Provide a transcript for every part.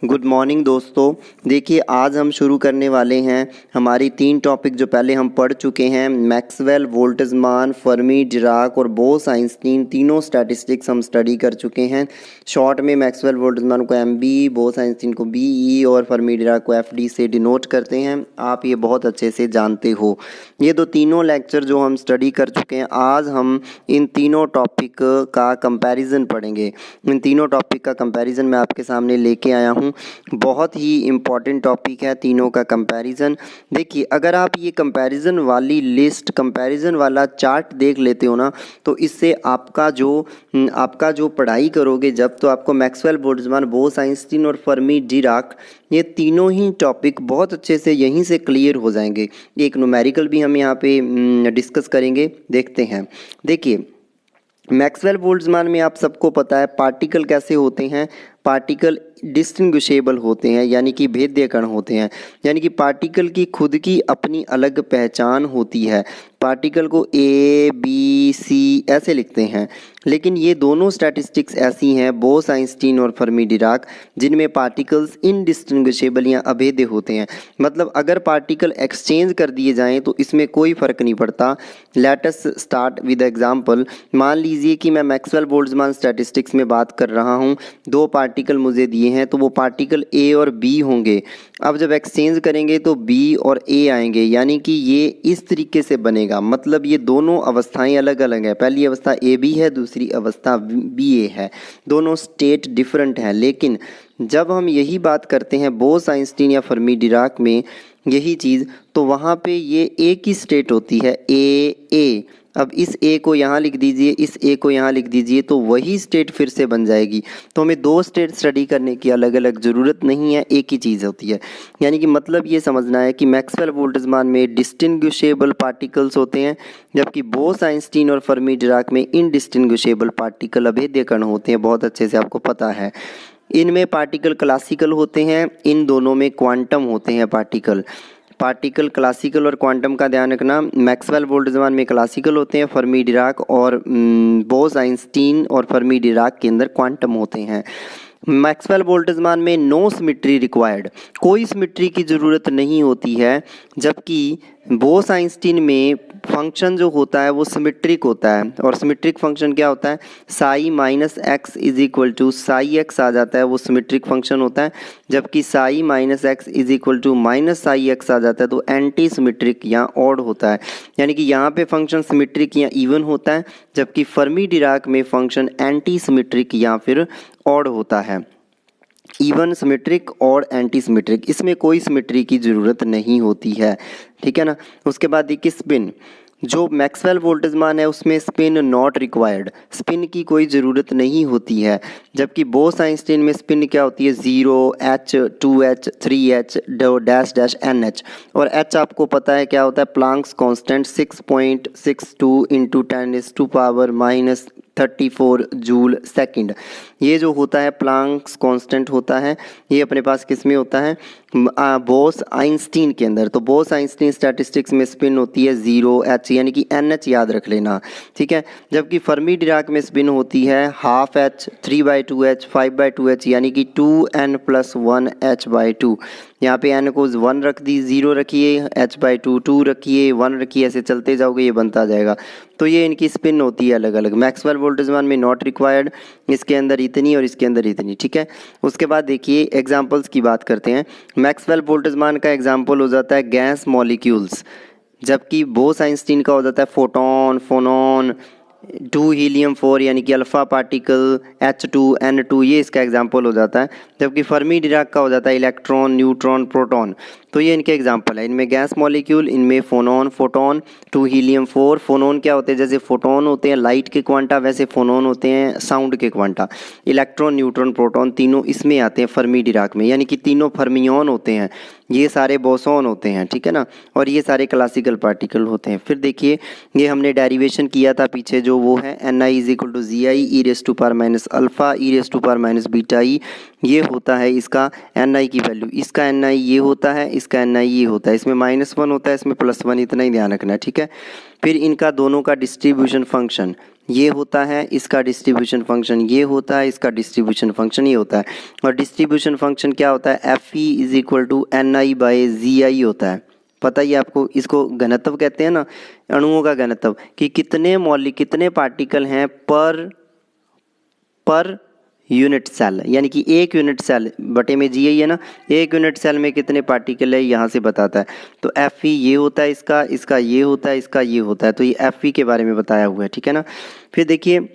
Good morning दोस्तों। देखिए आज हम शुरू करने वाले हैं हमारी 3 टॉपिक जो पहले हम पढ़ चुके हैं। मैक्सवेल, बोल्ट्जमान, फर्मी, डिराक और बोस-आइंस्टीन तीनों स्टैटिस्टिक्स हम स्टडी कर चुके हैं। शॉर्ट में मैक्सवेल बोल्ट्जमान को MB, बोस-आइंस्टीन को BE और फर्मी डिराक को FD से डिनोट करते हैं। आप ये बहुत अच्छे से जानते हो। ये तीनों लेक्चर जो हम स्टडी कर चुके हैं, आज हम इन तीनों टॉपिक का कंपैरिजन पढ़ेंगे। इन तीनों टॉपिक का कंपैरिजन मैं आपके सामने लेके आया हूँ। बहुत ही इम्पॉर्टेंट टॉपिक है तीनों का कंपैरिजन। देखिए अगर आप ये कंपैरिजन वाली लिस्ट, कंपैरिजन वाला चार्ट देख लेते हो ना, तो इससे आपका जो पढ़ाई करोगे जब, तो आपको मैक्सवेल, बोल्ट्जमान, बोस-आइंस्टीन और फर्मी डिराक ये तीनों ही टॉपिक बहुत अच्छे से यहीं से क्लियर हो जाएंगे। एक न्यूमेरिकल भी हम यहाँ पे डिस्कस करेंगे, देखते हैं। देखिए मैक्सवेल बोल्ट्जमान में आप सबको पता है पार्टिकल कैसे होते हैं। पार्टिकल डिस्टिंग्विशेबल होते हैं, यानी कि भेद्य कण होते हैं, यानी कि पार्टिकल की खुद की अपनी अलग पहचान होती है। पार्टिकल को ABC ऐसे लिखते हैं, लेकिन ये दोनों स्टैटिस्टिक्स ऐसी हैं, बोस-आइंस्टीन और फर्मी डिराक, जिनमें पार्टिकल्स इनडिस्टिंग्विशेबल या अभेद्य होते हैं। मतलब अगर पार्टिकल एक्सचेंज कर दिए जाएं तो इसमें कोई फ़र्क नहीं पड़ता। Let us start with example. मान लीजिए कि मैं मैक्सवेल बोल्ट्जमान स्टैटिस्टिक्स में बात कर रहा हूँ। 2 पार्टिकल मुझे दिए हैं, तो वो पार्टिकल A और B होंगे। अब जब एक्सचेंज करेंगे तो B और A आएंगे, यानी कि ये इस तरीके से बनेगा। मतलब ये दोनों अवस्थाएं अलग अलग हैं। पहली अवस्था AB है, दूसरी अवस्था BA है। दोनों स्टेट डिफरेंट हैं। लेकिन जब हम यही बात करते हैं बोस-आइंस्टीन या फर्मी डिराक में यही चीज़, तो वहाँ पे ये एक ही स्टेट होती है, A। अब इस A को यहाँ लिख दीजिए, इस A को यहाँ लिख दीजिए, तो वही स्टेट फिर से बन जाएगी। तो हमें 2 स्टेट स्टडी करने की अलग अलग ज़रूरत नहीं है, एक ही चीज़ होती है। यानी कि मतलब ये समझना है कि मैक्सवेल बोल्ट्जमान में डिस्टिंग्विशेबल पार्टिकल्स होते हैं, जबकि बोस-आइंस्टीन और फर्मी डिराक में इनडिस्टिंग्विशेबल पार्टिकल, अभेद्य कण होते हैं। बहुत अच्छे से आपको पता है। इनमें पार्टिकल क्लासिकल होते हैं, इन दोनों में क्वांटम होते हैं पार्टिकल क्लासिकल और क्वांटम का ध्यान रखना। मैक्सवेल बोल्ट्जमान में क्लासिकल होते हैं, फर्मी डिराक और बोस-आइंस्टीन और फर्मी डिराक के अंदर क्वांटम होते हैं। मैक्सवेल बोल्ट्जमान में नो सिमेट्री रिक्वायर्ड, कोई सिमेट्री की ज़रूरत नहीं होती है, जबकि बोस-आइंस्टीन में फंक्शन जो होता है वो सिमेट्रिक होता है। और सिमेट्रिक फंक्शन क्या होता है, psi minus x is equal to psi x आ जाता है, वो सिमेट्रिक फंक्शन होता है। जबकि psi minus x is equal to minus psi x आ जाता है, तो एंटी सिमेट्रिक या ऑड होता है। यानी कि यहाँ पे फंक्शन सिमेट्रिक या इवन होता है, जबकि फर्मी डिराक में फंक्शन एंटी सिमेट्रिक या फिर ऑड होता है। इवन सिमेट्रिक और एंटी सिमेट्रिक, इसमें कोई सिमेट्री की ज़रूरत नहीं होती है, ठीक है ना। उसके बाद देखिए स्पिन, जो मैक्सवेल बोल्ट्जमान है उसमें स्पिन नॉट रिक्वायर्ड, स्पिन की कोई ज़रूरत नहीं होती है। जबकि बोस-आइंस्टीन में स्पिन क्या होती है, 0, H, 2H, 3H, dash dash NH। और H आपको पता है क्या होता है, Planck's constant 6.62 into 10⁻⁻34 joule second. ये जो होता है प्लांक्स कांस्टेंट होता है, ये अपने पास किस में होता है, बोस-आइंस्टीन के अंदर। तो बोस-आइंस्टीन स्टैटिस्टिक्स में स्पिन होती है 0H, यानी कि NH याद रख लेना, ठीक है। जबकि फर्मी डिराक में स्पिन होती है 12H, 3/2H, 5/2H, यानी कि 2n+1H/2। यहाँ पे n को 1 रख दी, 0 रखिए, H/2 2 रखिए, 1 रखिए, ऐसे चलते जाओगे, ये बनता जाएगा। तो ये इनकी स्पिन होती है अलग अलग। मैक्सवेल बोल्ट्जमान में नॉट रिक्वायर्ड, इसके अंदर इतनी और इसके अंदर इतनी, ठीक है। उसके बाद देखिए एग्जांपल्स की बात करते हैं। मैक्सवेल बोल्ट्जमान का एग्जांपल हो जाता है गैस मॉलिक्यूल्स, जबकि बोस-आइंस्टीन का हो जाता है फोटोन, फोनॉन, 2 हीलियम 4 यानी कि अल्फ़ा पार्टिकल, H2N2, ये इसका एग्जांपल हो जाता है। जबकि फर्मी डिराक का हो जाता है इलेक्ट्रॉन, न्यूट्रॉन, प्रोटॉन। तो ये इनके एग्जांपल है। इनमें गैस मॉलिक्यूल, इनमें फोनॉन, फोटोन, 2 हीलियम 4। फोनॉन क्या होते हैं, जैसे फोटोन होते हैं लाइट के क्वांटा, वैसे फोनॉन होते हैं साउंड के क्वांटा। इलेक्ट्रॉन, न्यूट्रॉन, प्रोटॉन तीनों इसमें आते हैं फर्मी डिराक में, यानी कि तीनों फर्मियन होते हैं। ये सारे बोसॉन होते हैं, ठीक है ना। और ये सारे क्लासिकल पार्टिकल होते हैं। फिर देखिए ये हमने डेरिवेशन किया था पीछे, जो वो है Ni = Gi e⁻α e⁻βe। ये होता है इसका Ni की वैल्यू, इसका Ni ये होता है, इसका Ni ये होता है। इसमें -1 होता है, इसमें +1, इतना ही ध्यान रखना है, ठीक है। फिर इनका दोनों का डिस्ट्रीब्यूशन फंक्शन, ये होता है इसका डिस्ट्रीब्यूशन फंक्शन, ये होता है इसका डिस्ट्रीब्यूशन फंक्शन, ये होता है। और डिस्ट्रीब्यूशन फंक्शन क्या होता है, F E is equal to N I by G I होता है। पता ही आपको, इसको घनत्व कहते हैं ना, अणुओं का घनत्व, कि कितने मौलिक कितने पार्टिकल हैं पर यूनिट सेल, यानी कि एक यूनिट सेल बटे में जी आई है ना, एक यूनिट सेल में कितने पार्टिकल है यहाँ से बताता है। तो एफ ई ये होता है इसका, इसका ये होता है, इसका ये होता है, तो ये एफ ई के बारे में बताया हुआ है, ठीक है ना। फिर देखिए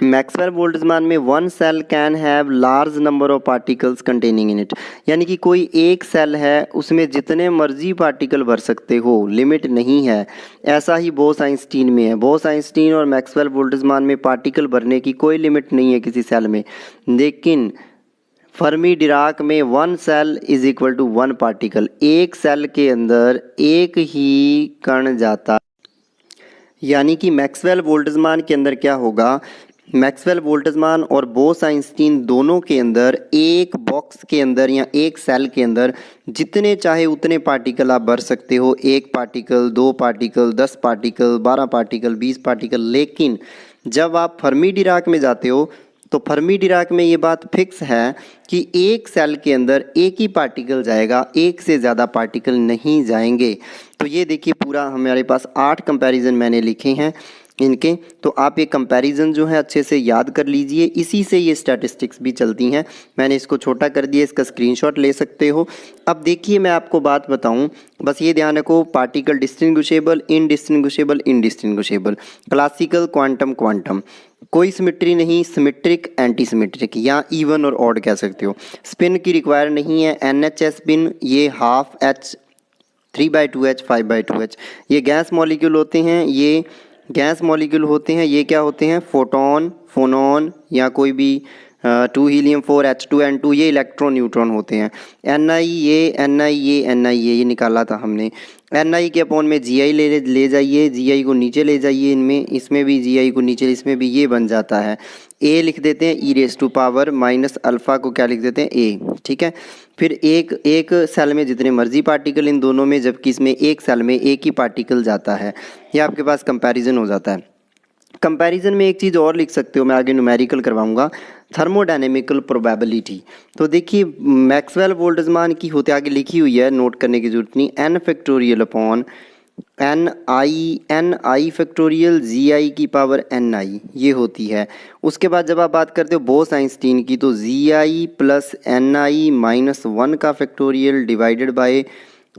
मैक्सवेल बोल्ट्जमान में one cell can have large number of particles containing in it, यानी कि कोई एक सेल है उसमें जितने मर्जी पार्टिकल भर सकते हो, लिमिट नहीं है। ऐसा ही बोस आइंस्टीन में है, बोस आइंस्टीन और मैक्सवेल बोल्ट्जमान में पार्टिकल भरने की कोई लिमिट नहीं है किसी सेल में। लेकिन फर्मी डिराक में one cell is equal to one particle, एक सेल के अंदर एक ही कण जाता, यानी कि मैक्सवेल बोल्ट्जमान के अंदर क्या होगा, मैक्सवेल बोल्ट्जमान और बोस आइंस्टीन दोनों के अंदर एक बॉक्स के अंदर या एक सेल के अंदर जितने चाहे उतने पार्टिकल आप भर सकते हो, एक पार्टिकल, दो पार्टिकल, 10 पार्टिकल, 12 पार्टिकल, 20 पार्टिकल। लेकिन जब आप फर्मी डिराक में जाते हो तो फर्मी डिराक में ये बात फिक्स है कि एक सेल के अंदर एक ही पार्टिकल जाएगा, एक से ज़्यादा पार्टिकल नहीं जाएंगे। तो ये देखिए पूरा हमारे पास 8 कंपैरिजन मैंने लिखे हैं इनके, तो आप ये कंपैरिजन जो है अच्छे से याद कर लीजिए, इसी से ये स्टैटिस्टिक्स भी चलती हैं। मैंने इसको छोटा कर दिया, इसका स्क्रीनशॉट ले सकते हो। अब देखिए मैं आपको बात बताऊं, बस ये ध्यान रखो, particle distinguishable, indistinguishable, indistinguishable, classical, quantum, quantum, कोई सिमेट्री नहीं, सिमेट्रिक, एंटी सिमेट्रिक, या इवन और ऑड कह सकते हो। स्पिन की रिक्वायर नहीं है, NH स्पिन, ये हाफ H, 3/2H, 5/2H, ये गैस मॉलिक्यूल होते हैं, ये गैस मॉलिक्यूल होते हैं। ये क्या होते हैं, फोटोन, फोनॉन, या कोई भी 2 हीलियम 4 H2N2, ये इलेक्ट्रॉन न्यूट्रॉन होते हैं। Ni ये Ni ये Ni ये निकाला था हमने। Ni के अपॉन में Gi ले जाइए, Gi को नीचे ले जाइए, इनमें इसमें भी Gi को नीचे, इसमें भी ये बन जाता है A, लिख देते हैं e⁻⁻ माइनस अल्फ़ा को क्या लिख देते हैं A, ठीक है। फिर एक सेल में जितने मर्जी पार्टिकल इन दोनों में, जबकि इसमें एक सेल में एक ही पार्टिकल जाता है। ये आपके पास कंपैरिजन हो जाता है। कंपैरिजन में एक चीज़ और लिख सकते हो, मैं आगे न्यूमेरिकल करवाऊंगा, थर्मोडायनेमिकल प्रोबेबिलिटी। तो देखिए मैक्सवेल बोल्ट्जमान की होते आगे लिखी हुई है, नोट करने की जरूरत नहीं, n factorial upon n factorial Gi की पावर Ni ये होती है। उसके बाद जब आप बात करते हो बोस आइंस्टीन की, तो Gi प्लस Ni माइनस 1 का factorial divided by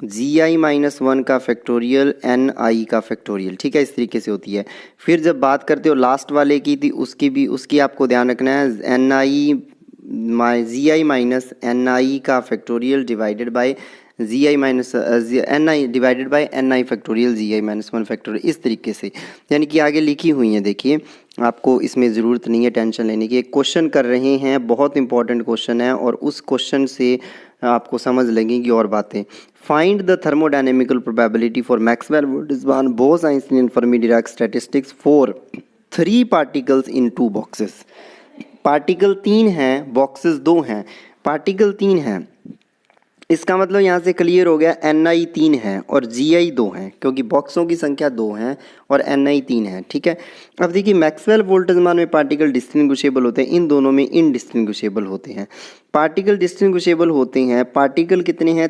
Gi minus 1 का फैक्टोरियल Ni का फैक्टोरियल, ठीक है, इस तरीके से होती है। फिर जब बात करते हो लास्ट वाले की थी, उसकी आपको ध्यान रखना है, Gi माइनस Ni का factorial divided by Gi minus Ni divided by Ni factorial Gi minus 1 factorial, इस तरीके से, यानी कि आगे लिखी हुई है। देखिए आपको इसमें ज़रूरत नहीं है टेंशन लेने की, एक क्वेश्चन कर रहे हैं, बहुत इंपॉर्टेंट क्वेश्चन है, और उस क्वेश्चन से आपको समझ लगेंगी और बातें। Find the thermodynamical probability for Maxwell Boltzmann Bose Einstein Fermi Dirac statistics for 3 particles in 2 boxes. Particle 3 हैं, बॉक्सेस 2 हैं। पार्टिकल 3 हैं, इसका मतलब यहाँ से क्लियर हो गया, Ni 3 है और Gi 2 है, क्योंकि बॉक्सों की संख्या 2 है और Ni 3 है, ठीक है। अब देखिए मैक्सवेल बोल्ट्जमान में पार्टिकल डिस्टिंग्विशेबल होते हैं, इन दोनों में इनडिस्टिंग्विशेबल होते हैं। पार्टिकल डिस्टिंग्विशेबल होते हैं, पार्टिकल कितने हैं,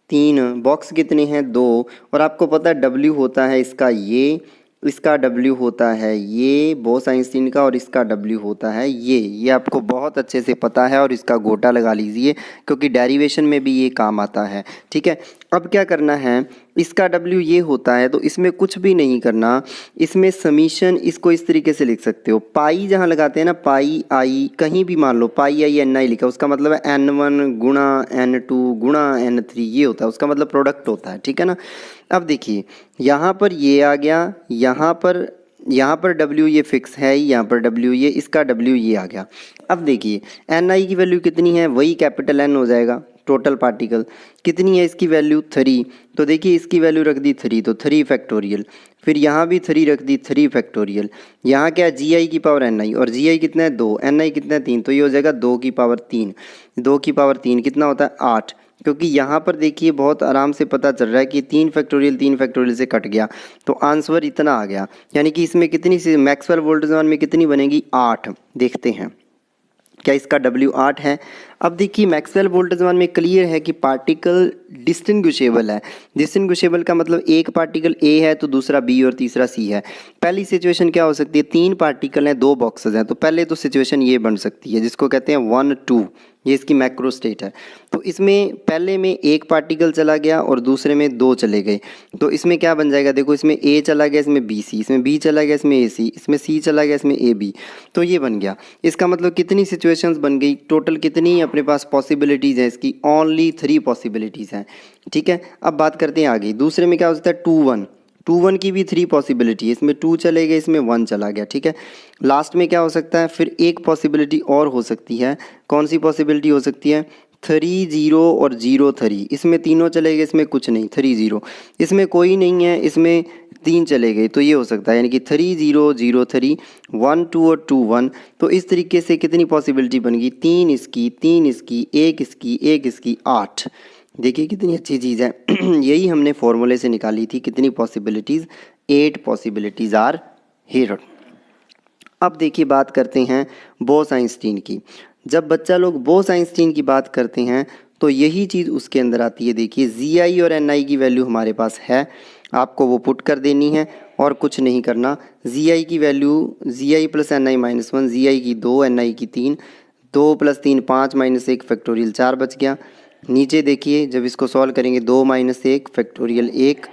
3, बॉक्स कितने हैं, 2, और आपको पता है W होता है इसका ये, इसका W होता है ये बोस आइंस्टीन का, और इसका W होता है ये आपको बहुत अच्छे से पता है, और इसका गोटा लगा लीजिए क्योंकि डेरिवेशन में भी ये काम आता है, ठीक है। अब क्या करना है, इसका W ये होता है, तो इसमें कुछ भी नहीं करना, इसमें समीशन, इसको इस तरीके से लिख सकते हो, पाई जहाँ लगाते हैं ना, पाई आई, कहीं भी मान लो पाई आई Ni लिखा, उसका मतलब है N1 गुणा N2 गुणा N3, ये होता है, उसका मतलब प्रोडक्ट होता है, ठीक है ना। अब देखिए यहाँ पर ये आ गया, यहाँ पर W ये फिक्स है ही, यहाँ पर W ये, इसका W ये आ गया। अब देखिए Ni की वैल्यू कितनी है, वही कैपिटल N हो जाएगा। टोटल पार्टिकल कितनी है, इसकी वैल्यू 3, तो देखिए इसकी वैल्यू रख दी 3, तो 3 फैक्टोरियल, फिर यहाँ भी 3 रख दी, 3 फैक्टोरियल, यहाँ क्या है Gi की पावर Ni, और Gi कितना है 2, Ni कितना है 3, तो ये हो जाएगा 2 की पावर 3, 2 की पावर 3 कितना होता है 8, क्योंकि यहाँ पर देखिए बहुत आराम से पता चल रहा है कि 3 फैक्टोरियल से कट गया, तो आंसर इतना आ गया। यानी कि इसमें कितनी सी मैक्सवेल वोल्टेजमान में कितनी बनेगी, 8। देखते हैं क्या इसका W 8 है। अब देखिए मैक्सवेल वोल्टेजमान में क्लियर है कि पार्टिकल डिस्टिंग्विशेबल है। डिस्टिंग्विशेबल का मतलब एक पार्टिकल A है तो दूसरा B और तीसरा C है। पहली सिचुएशन क्या हो सकती है, 3 पार्टिकल हैं, 2 बॉक्सेस हैं, तो पहले तो सिचुएशन ये बन सकती है जिसको कहते हैं 1 2, ये इसकी मैक्रो स्टेट है। तो इसमें पहले में एक पार्टिकल चला गया और दूसरे में 2 चले गए, तो इसमें क्या बन जाएगा, देखो इसमें A चला गया, इसमें BC, इसमें B चला गया, इसमें AC, इसमें C चला गया, इसमें AB, तो ये बन गया। इसका मतलब कितनी सिचुएशंस बन गई, टोटल कितनी अपने पास पॉसिबिलिटीज़ हैं इसकी, ओनली 3 पॉसिबिलिटीज़ हैं। ठीक है, अब बात करते हैं आगे। दूसरे में क्या हो सकता है, 2 1 की भी 3 पॉसिबिलिटी है, इसमें 2 चले गए, इसमें 1 चला गया। ठीक है, लास्ट में क्या हो सकता है, फिर एक पॉसिबिलिटी और हो सकती है। कौन सी पॉसिबिलिटी हो सकती है, 3 0 और 0 3, इसमें तीनों चले गए, इसमें कुछ नहीं, 3 0, इसमें कोई नहीं है, इसमें 3 चले गए, तो ये हो सकता है। यानी कि 3 0 0 3 1 2 और 2 1, तो इस तरीके से कितनी पॉसिबिलिटी बन गई, 3 इसकी, 3 इसकी, 1 इसकी, 1 इसकी, 8। देखिए कितनी अच्छी चीज़ है। यही हमने फॉर्मूले से निकाली थी, कितनी पॉसिबिलिटीज़, 8 पॉसिबिलिटीज़ आर हियर। अब देखिए बात करते हैं बोस-आइंस्टीन की। जब बच्चा लोग बोस-आइंस्टीन की बात करते हैं तो यही चीज़ उसके अंदर आती है। देखिए GI और NI की वैल्यू हमारे पास है, आपको वो पुट कर देनी है और कुछ नहीं करना। GI की वैल्यू GI + NI - 1, GI की 2, NI की 3, 2 + 3 5 - 1 फैक्टोरियल 4 बच गया। नीचे देखिए जब इसको सॉल्व करेंगे, 2 - 1 फैक्टोरियल 1,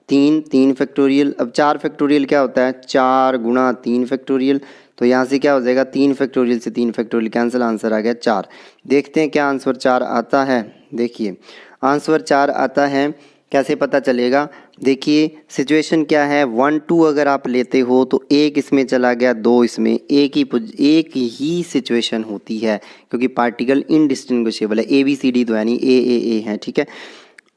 3 3 फैक्टोरियल। अब 4 फैक्टोरियल क्या होता है, 4 × 3 फैक्टोरियल, तो यहाँ से क्या हो जाएगा, 3 फैक्टोरियल से 3 फैक्टोरियल कैंसिल, आंसर आ गया 4। देखते हैं क्या आंसर 4 आता है। देखिए आंसर 4 आता है, कैसे पता चलेगा, देखिए सिचुएशन क्या है, 1 2 अगर आप लेते हो तो एक इसमें चला गया, 2 इसमें, एक ही सिचुएशन होती है क्योंकि पार्टिकल इनडिस्टिंग्विशेबल है। ABCD तो है नहीं, A है। ठीक है,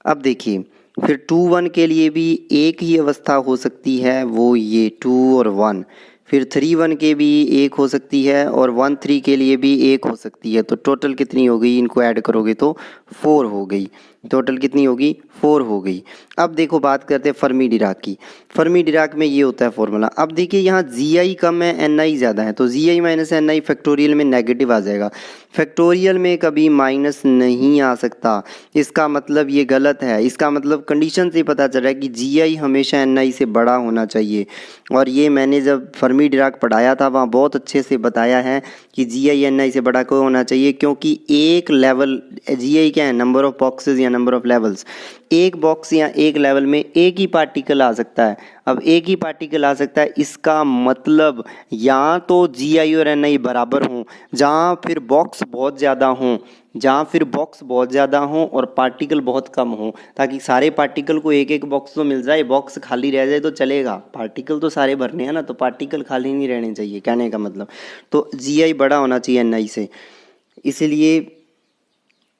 अब देखिए फिर 2 1 के लिए भी एक ही अवस्था हो सकती है, वो ये 2 और 1। फिर 3 1 के भी एक हो सकती है और 1 3 के लिए भी एक हो सकती है। तो टोटल कितनी हो गई, इनको ऐड करोगे तो 4 हो गई। टोटल कितनी होगी, 4 हो गई। अब देखो बात करते हैं फर्मी डिराक की। फर्मी डिराक में ये होता है फॉर्मूला। अब देखिए यहाँ GI कम है, NI ज़्यादा है, तो GI - NI फैक्टोरियल में नेगेटिव आ जाएगा। फैक्टोरियल में कभी माइनस नहीं आ सकता, इसका मतलब ये गलत है। इसका मतलब कंडीशन से पता चल रहा है कि GI हमेशा NI से बड़ा होना चाहिए। और ये मैंने जब फर्मी डिराक पढ़ाया था वहाँ बहुत अच्छे से बताया है कि GI NI से बड़ा क्यों होना चाहिए, क्योंकि एक लेवल, GI क्या है, नंबर ऑफ बॉक्सेस या नंबर ऑफ लेवल्स, एक बॉक्स या एक लेवल में एक ही पार्टिकल आ सकता है। अब एक ही पार्टिकल आ सकता है, इसका मतलब या तो GI और NI बराबर हों, जहाँ फिर बॉक्स बहुत ज़्यादा हों और पार्टिकल बहुत कम हों, ताकि सारे पार्टिकल को एक एक बॉक्स तो मिल जाए, बॉक्स खाली रह जाए तो चलेगा, पार्टिकल तो सारे भरने हैं ना, तो पार्टिकल खाली नहीं रहने चाहिए, कहने का मतलब। तो GI बड़ा होना चाहिए NI से, इसलिए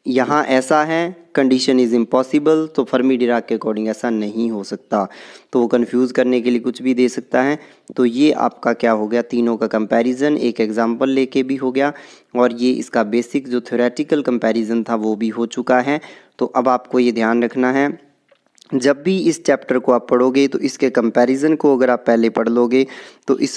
यहाँ ऐसा है, कंडीशन इज़ इम्पॉसिबल, तो फर्मी डिराक के अकॉर्डिंग ऐसा नहीं हो सकता। तो वो कंफ्यूज करने के लिए कुछ भी दे सकता है। तो ये आपका क्या हो गया, तीनों का कंपैरिजन एक एग्जांपल लेके भी हो गया, और ये इसका बेसिक जो थ्योरेटिकल कंपैरिजन था वो भी हो चुका है। तो अब आपको ये ध्यान रखना है, जब भी इस चैप्टर को आप पढ़ोगे तो इसके कंपैरिजन को अगर आप पहले पढ़ लोगे तो इस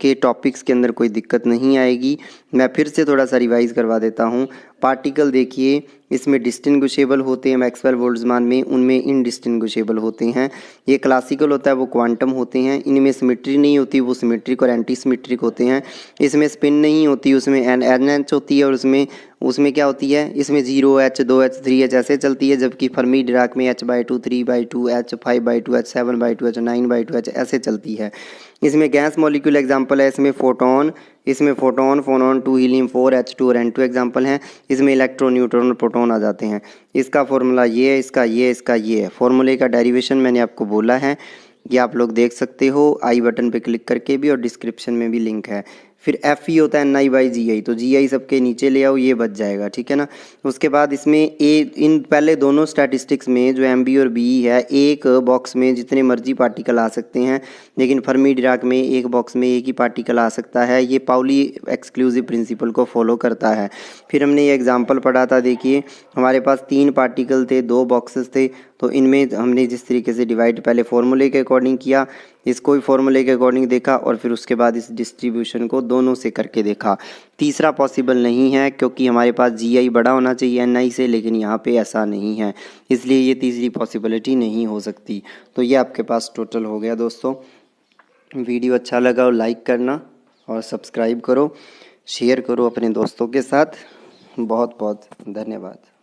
के टॉपिक्स के अंदर कोई दिक्कत नहीं आएगी। मैं फिर से थोड़ा सा रिवाइज़ करवा देता हूँ। पार्टिकल देखिए इसमें डिस्टिंग्विशेबल होते हैं मैक्सवेल बोल्ट्जमान में, उनमें इनडिस्टिंग्विशेबल होते हैं। ये क्लासिकल होता है वो क्वांटम होते हैं। इनमें सिमेट्री नहीं होती, वो सिमेट्रिक और एंटी सिमेट्रिक होते हैं। इसमें स्पिन नहीं होती, उसमें NH होती है, और उसमें क्या होती है, इसमें 0H 2H 3H ऐसे चलती है, जबकि फर्मी डिराक में H/2 3/2 H 5/2 H 7/2 H 9/2 H ऐसे चलती है। इसमें गैस मॉलिक्यूल एग्जाम्पल है, इसमें फोटोन, फोनॉन 2 हीलियम 4 H2 और N2 एग्जाम्पल हैं। इसमें इलेक्ट्रॉन न्यूट्रॉन और प्रोटॉन आ जाते हैं। इसका फॉर्मूला ये है, इसका ये है। फॉर्मूले का डेरिवेशन मैंने आपको बोला है, ये आप लोग देख सकते हो आई बटन पे क्लिक करके भी, और डिस्क्रिप्शन में भी लिंक है। फिर एफ ई होता है Ni/Gi, तो Gi सबके नीचे ले आओ, ये बच जाएगा, ठीक है ना। उसके बाद इसमें इन पहले दोनों स्टैटिस्टिक्स में जो MB और BE है, एक बॉक्स में जितने मर्जी पार्टिकल आ सकते हैं, लेकिन फर्मी डिराक में एक बॉक्स में एक ही पार्टिकल आ सकता है। ये पाउली एक्सक्लूसिव प्रिंसिपल को फॉलो करता है। फिर हमने ये एग्जाम्पल पढ़ा था, देखिए हमारे पास 3 पार्टिकल थे, 2 बॉक्सेस थे, तो इनमें हमने जिस तरीके से डिवाइड पहले फॉर्मूले के अकॉर्डिंग किया, इसको भी फॉर्मूले के अकॉर्डिंग देखा, और फिर उसके बाद इस डिस्ट्रीब्यूशन को दोनों से करके देखा। तीसरा पॉसिबल नहीं है क्योंकि हमारे पास Gi बड़ा होना चाहिए Ni से, लेकिन यहाँ पे ऐसा नहीं है, इसलिए ये तीसरी पॉसिबिलिटी नहीं हो सकती। तो ये आपके पास टोटल हो गया दोस्तों। वीडियो अच्छा लगा और लाइक करना, और सब्सक्राइब करो, शेयर करो अपने दोस्तों के साथ। बहुत बहुत धन्यवाद।